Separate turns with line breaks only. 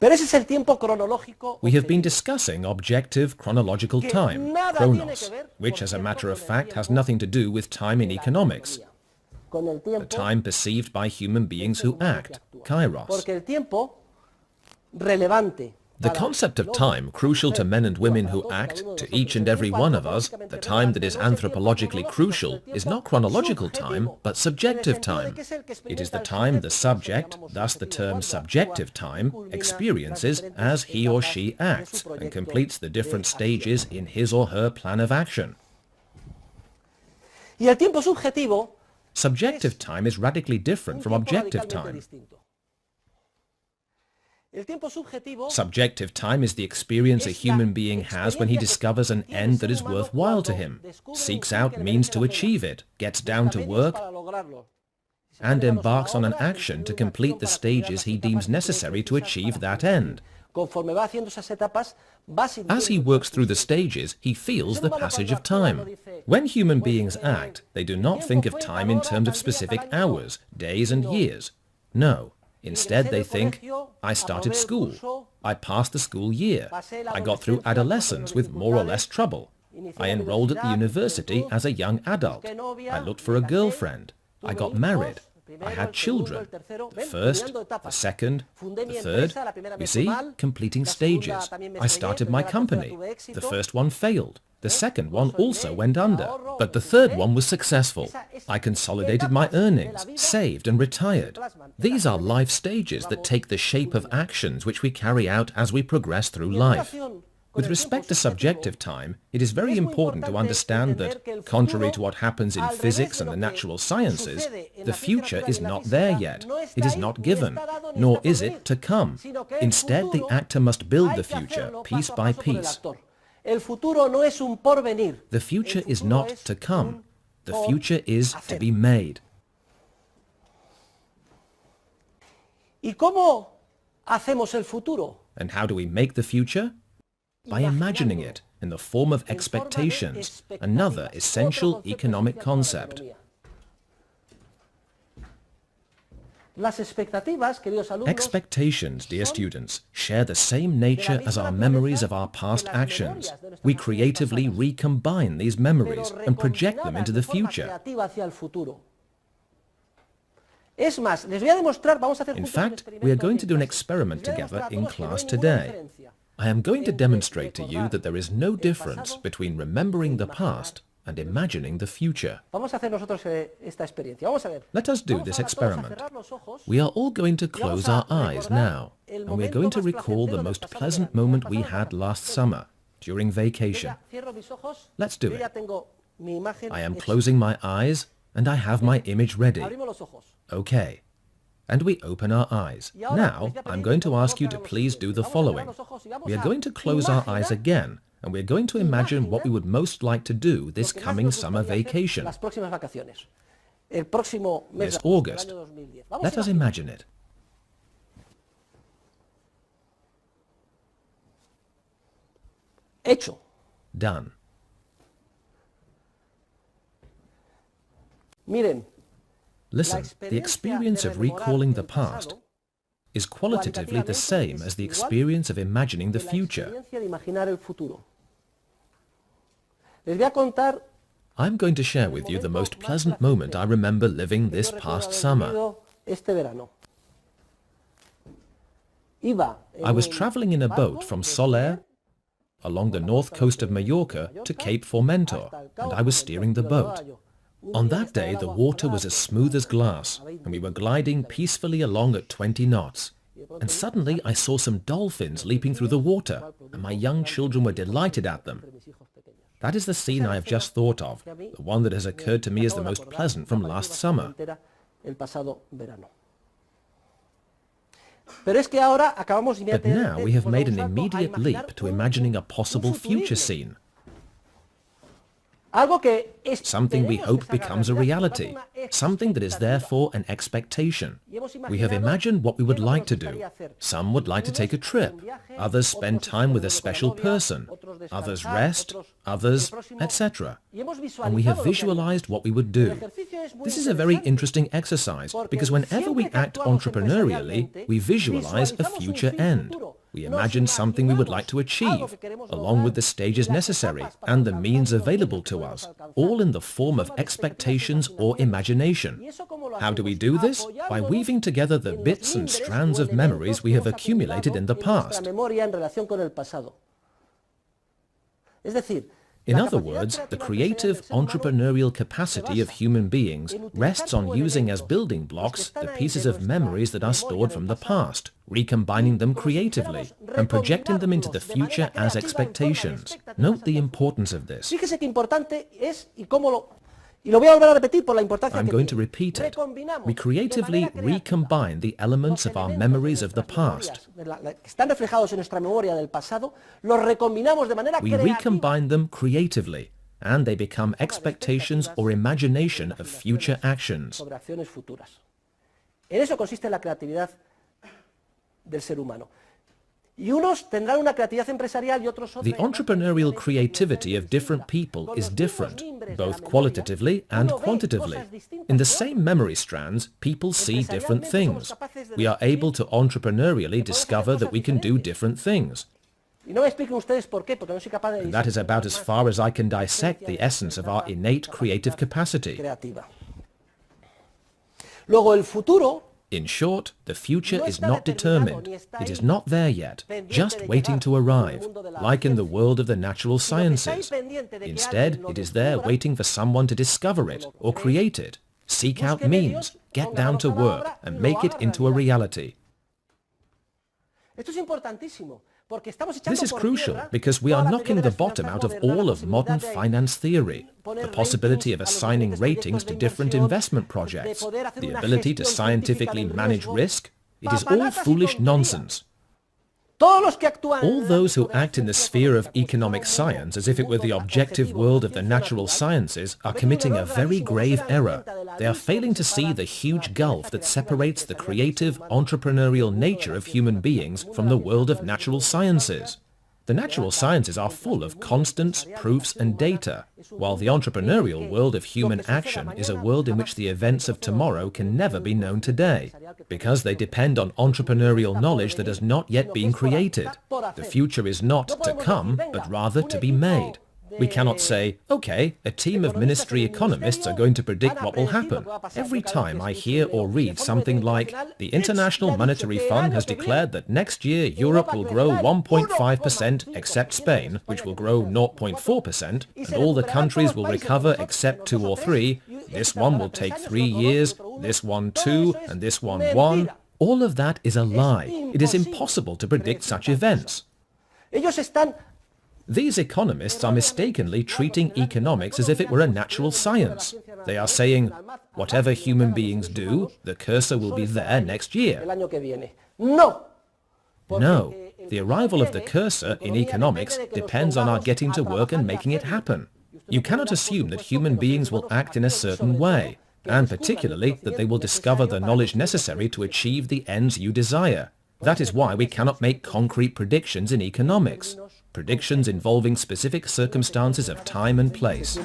Pero ese es el tiempo cronológico
We have been
objetivo.
discussing objective chronological time, chronos, which as a matter of fact has nothing to do with time in economics,
Con el
the
tiempo
time perceived by human beings who act, kairos.
Porque el tiempo relevante.
The concept of time, crucial to men and women who act, to each and every one of us, the time that is anthropologically crucial, is not chronological time, but subjective time. It is the time the subject, thus the term subjective time, experiences as he or she acts and completes the different stages in his or her plan of action.
Y el tiempo subjetivo
Subjective time is radically different from objective time.
El tiempo subjetivo
Subjective time is the experience a human being has when he discovers an end that is worthwhile to him, seeks out means to achieve it, gets down to work,
para lograrlo.
and embarks on an action to complete the stages he deems necessary to achieve that end.
Conforme va haciendo esas etapas, va sintiendo
As he works through the stages, he feels the passage of time. When human beings act, they do not think of time in terms of specific hours, days, and years. No. Instead, they think, I started school, I passed the school year, I got through adolescence with more or less trouble, I enrolled at the university as a young adult, I looked for a girlfriend, I got married, I had children, the first, the second, the third, you see, completing stages. I started my company, the first one failed. The second one also went under, but the third one was successful. I consolidated my earnings, saved and retired. These are life stages that take the shape of actions which we carry out as we progress through life. With respect to subjective time, it is very important to understand that, contrary to what happens in physics and the natural sciences, the future is not there yet. It is not given, nor is it to come. Instead, the actor must build the future, piece by piece. The future is not to come. The future is to be made.
¿Y cómo hacemos el futuro?
And how do we make the future? By imagining it in the form of expectations, another essential economic concept. Expectations, dear students, share the same nature as our memories of our past actions. We creatively recombine these memories and project them into the future. In fact, we are going to do an experiment together in class today. I am going to demonstrate to you that there is no difference between remembering the past and imagining the future. Let us do this experiment. We are all going to close our eyes now, and we are going to recall the most pleasant moment we had last summer, during vacation. Let's do it. I am closing my eyes, and I have my image ready. Okay. And we open our eyes. Now, I'm going to ask you to please do the following. We are going to close our eyes again, and we're going to imagine what we would most like to do this coming summer vacation. This August. Let us imagine it.
Hecho.
Done.
Miren.
Listen, the experience of recalling the past is qualitatively the same as the experience of imagining the future. I'm going to share with you the most pleasant moment I remember living this past summer. I was traveling in a boat from Soler along the north coast of Mallorca to Cape Formentor, and I was steering the boat. On that day, the water was as smooth as glass, and we were gliding peacefully along at 20 knots. And suddenly I saw some dolphins leaping through the water, and my young children were delighted at them. That is the scene I have just thought of, the one that has occurred to me as the most pleasant from last summer. But now we have made an immediate leap to imagining a possible future scene. Something we hope becomes a reality, something that is therefore an expectation. We have imagined what we would like to do. Some would like to take a trip, others spend time with a special person, others rest, others, etc. And we have visualized what we would do. This is a very interesting exercise because whenever we act entrepreneurially, we visualize a future end. We imagine something we would like to achieve, along with the stages necessary and the means available to us, all in the form of expectations or imagination. How do we do this? By weaving together the bits and strands of memories we have accumulated in the past. In other words, the creative, entrepreneurial capacity of human beings rests on using as building blocks the pieces of memories that are stored from the past, recombining them creatively, and projecting them into the future as expectations. Note the importance of this. I'm going to repeat it. We creatively recombine the elements of our memories of the past. We recombine them creatively, and they become expectations or imagination of future actions. The entrepreneurial creativity of different people is different, both qualitatively and quantitatively. In the same memory strands, people see different things. We are able to entrepreneurially discover that we can do different things. And that is about as far as I can dissect the essence of our innate creative capacity. In short, the future is not determined. It is not there yet, just waiting to arrive, like in the world of the natural sciences. Instead, it is there waiting for someone to discover it or create it, seek out means, get down to work, and make it into a reality. This is crucial because we are knocking the bottom out of all of modern finance theory. The possibility of assigning ratings to different investment projects, the ability to scientifically manage risk, it is all foolish nonsense. All those who act in the sphere of economic science as if it were the objective world of the natural sciences are committing a very grave error. They are failing to see the huge gulf that separates the creative, entrepreneurial nature of human beings from the world of natural sciences. The natural sciences are full of constants, proofs, and data, while the entrepreneurial world of human action is a world in which the events of tomorrow can never be known today, because they depend on entrepreneurial knowledge that has not yet been created. The future is not to come, but rather to be made. We cannot say, okay, a team of ministry economists are going to predict what will happen. Every time I hear or read something like, the International Monetary Fund has declared that next year Europe will grow 1.5% except Spain, which will grow 0.4%, and all the countries will recover except 2 or 3, this one will take 3 years, this one 2, and this one 1. All of that is a lie. It is impossible to predict such events. These economists are mistakenly treating economics as if it were a natural science. They are saying, whatever human beings do, the cursor will be there next year. No, the arrival of the cursor in economics depends on our getting to work and making it happen. You cannot assume that human beings will act in a certain way, and particularly that they will discover the knowledge necessary to achieve the ends you desire. That is why we cannot make concrete predictions in economics. Predictions involving specific circumstances of time and place.